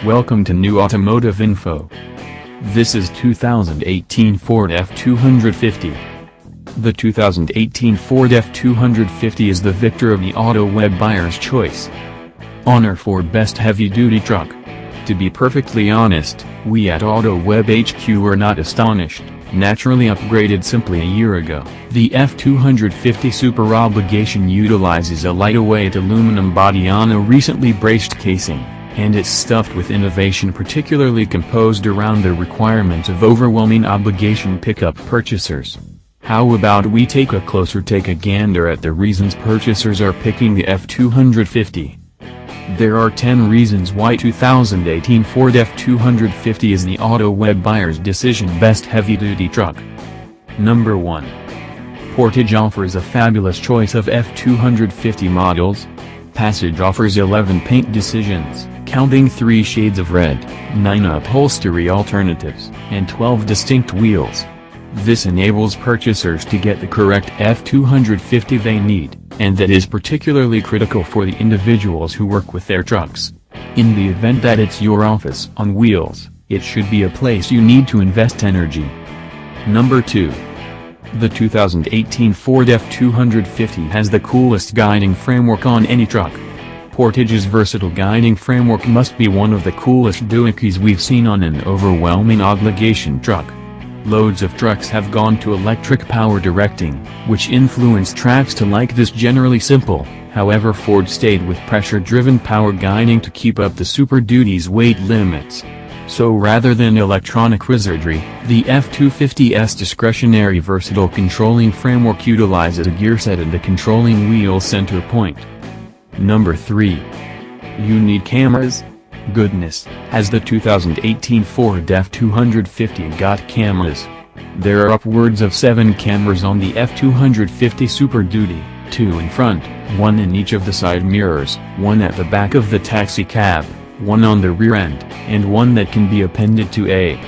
Welcome to New Automotive Info. This is 2018 Ford F-250. The 2018 Ford F-250 is the victor of the AutoWeb buyer's choice honor for best heavy-duty truck. To be perfectly honest, we at AutoWeb HQ were not astonished, naturally upgraded simply a year ago. The F-250 Super Obligation utilizes a lightweight aluminum body on a recently braced casing, and it's stuffed with innovation particularly composed around the requirements of overwhelming obligation pickup purchasers. How about we take a closer gander at the reasons purchasers are picking the F-250. There are 10 reasons why 2018 Ford F-250 is the AutoWeb buyer's decision best heavy-duty truck. Number 1. Portage offers a fabulous choice of F-250 models. Passage offers 11 paint decisions, counting 3 shades of red, 9 upholstery alternatives, and 12 distinct wheels. This enables purchasers to get the correct F-250 they need, and that is particularly critical for the individuals who work with their trucks. In the event that it's your office on wheels, it should be a place you need to invest energy. Number 2. The 2018 Ford F-250 has the coolest guiding framework on any truck. Portage's versatile guiding framework must be one of the coolest doohickeys we've seen on an overwhelming obligation truck. Loads of trucks have gone to electric power directing, which influenced tracks to like this generally simple. However, Ford stayed with pressure-driven power guiding to keep up the Super Duty's weight limits. So rather than electronic wizardry, the F-250's discretionary versatile controlling framework utilizes a gear set and a controlling wheel center point. Number 3. You need cameras? Goodness, has the 2018 Ford F-250 got cameras? There are upwards of 7 cameras on the F-250 Super Duty, 2 in front, 1 in each of the side mirrors, 1 at the back of the taxi cab, 1 on the rear end, and 1 that can be appended to a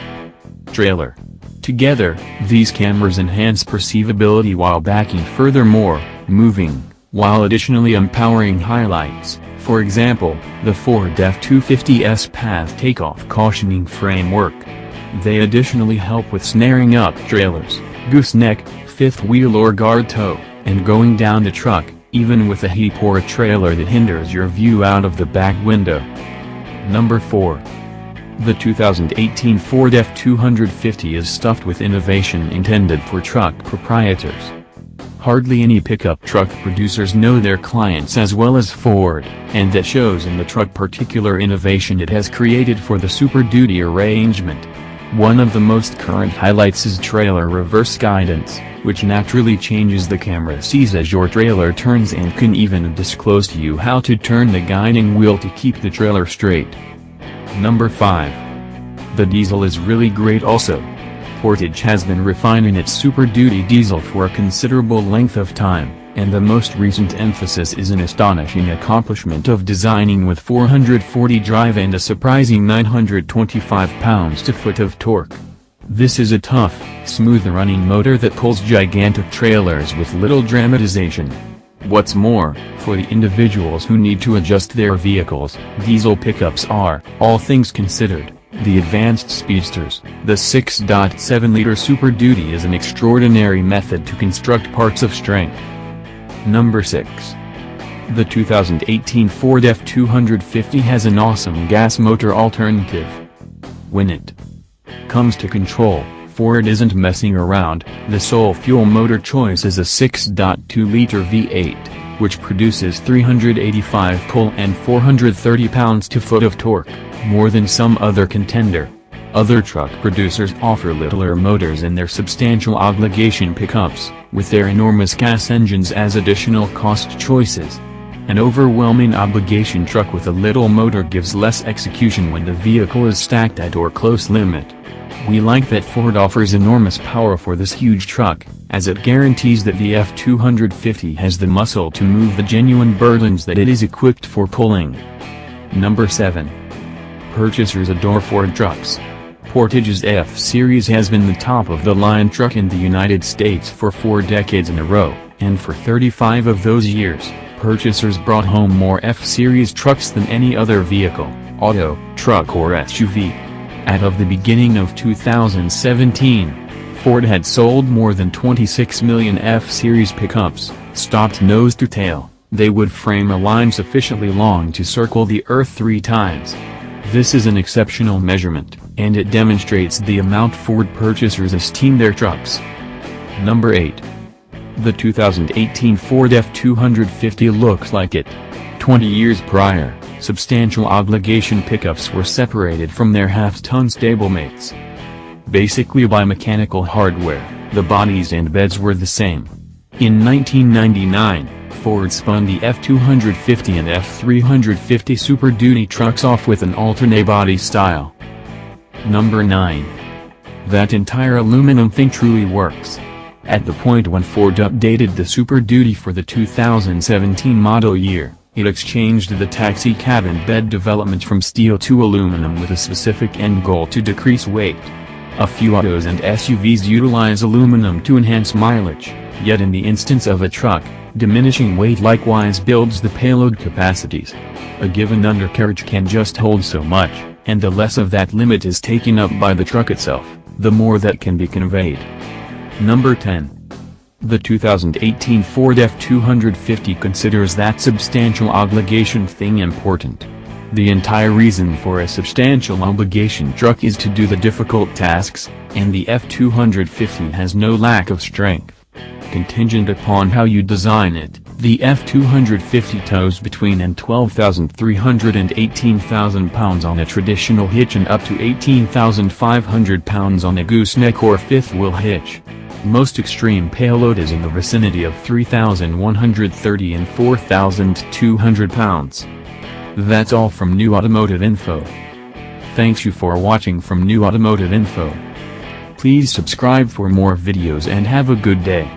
trailer. Together, these cameras enhance perceivability while backing, furthermore, moving, while additionally empowering highlights. For example, the Ford F-250's path takeoff cautioning framework. They additionally help with snaring up trailers, gooseneck, fifth wheel or guard toe, and going down the truck, even with a heap or a trailer that hinders your view out of the back window. Number 4. The 2018 Ford F-250 is stuffed with innovation intended for truck proprietors. Hardly any pickup truck producers know their clients as well as Ford, and that shows in the truck particular innovation it has created for the Super Duty arrangement. One of the most current highlights is trailer reverse guidance, which naturally changes the camera sees as your trailer turns and can even disclose to you how to turn the guiding wheel to keep the trailer straight. Number 5. The diesel is really great also. Portage has been refining its Super Duty diesel for a considerable length of time, and the most recent emphasis is an astonishing accomplishment of designing with 440 drive and a surprising 925 pounds-to-foot of torque. This is a tough, smooth-running motor that pulls gigantic trailers with little dramatization. What's more, for the individuals who need to adjust their vehicles, diesel pickups are, all things considered, the advanced speedsters. The 6.7-liter Super Duty is an extraordinary method to construct parts of strength. Number 6. The 2018 Ford F-250 has an awesome gas motor alternative. When it comes to control, Ford isn't messing around. The sole fuel motor choice is a 6.2-liter V8, which produces 385 pull and 430 pounds-to-foot of torque, more than some other contender. Other truck producers offer littler motors in their substantial obligation pickups, with their enormous gas engines as additional cost choices. An overwhelming obligation truck with a little motor gives less execution when the vehicle is stacked at or close limit. We like that Ford offers enormous power for this huge truck, as it guarantees that the F-250 has the muscle to move the genuine burdens that it is equipped for pulling. Number 7. Purchasers adore Ford trucks. Portage's F-Series has been the top-of-the-line truck in the United States for 4 decades in a row, and for 35 of those years, purchasers brought home more F-Series trucks than any other vehicle, auto, truck or SUV. As of the beginning of 2017, Ford had sold more than 26 million F-Series pickups, stopped nose to tail. They would frame a line sufficiently long to circle the Earth 3 times. This is an exceptional measurement, and it demonstrates the amount Ford purchasers esteem their trucks. Number 8. The 2018 Ford F-250 looks like it. 20 years prior, substantial obligation pickups were separated from their half-ton stablemates. Basically by mechanical hardware, the bodies and beds were the same. In 1999, Ford spun the F-250 and F-350 Super Duty trucks off with an alternate body style. Number 9. That entire aluminum thing truly works. At the point when Ford updated the Super Duty for the 2017 model year, it exchanged the taxi cabin bed development from steel to aluminum with a specific end goal to decrease weight. A few autos and SUVs utilize aluminum to enhance mileage, yet in the instance of a truck, diminishing weight likewise builds the payload capacities. A given undercarriage can just hold so much, and the less of that limit is taken up by the truck itself, the more that can be conveyed. Number 10. The 2018 Ford F-250 considers that substantial obligation thing important. The entire reason for a substantial obligation truck is to do the difficult tasks, and the F-250 has no lack of strength. Contingent upon how you design it, the F-250 tows between 12,300 and 18,000 pounds on a traditional hitch and up to 18,500 pounds on a gooseneck or fifth-wheel hitch. Most extreme payload is in the vicinity of 3,130 and 4,200 pounds. That's all from New Automotive Info. Thanks you for watching from New Automotive Info. Please subscribe for more videos and have a good day.